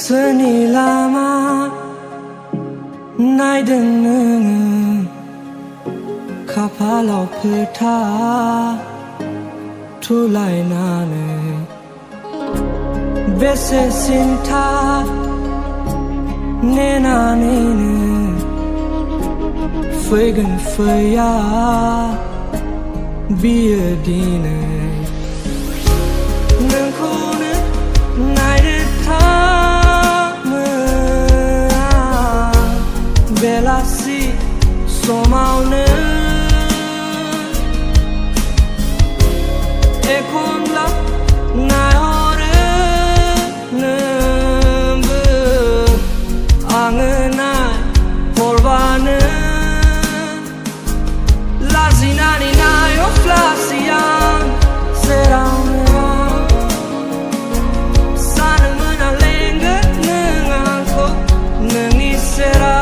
Swrni Lama naidwng kapalo putha tulai nane bese sinta nena nene fuigan fuya biadine nangkone naidita belasi somaune ekonla naore nembe angena polvane lazinani nayo flasian seramera sanamana lenget nangko nangi sera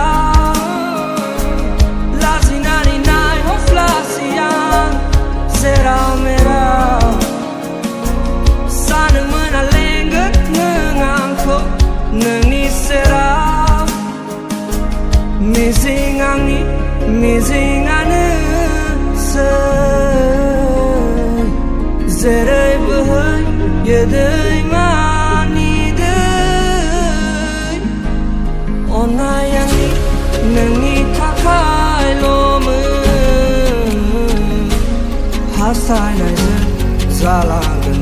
Missing ane se zeray bahay yaday mani day onayani nangi takay lome hasay na zalangan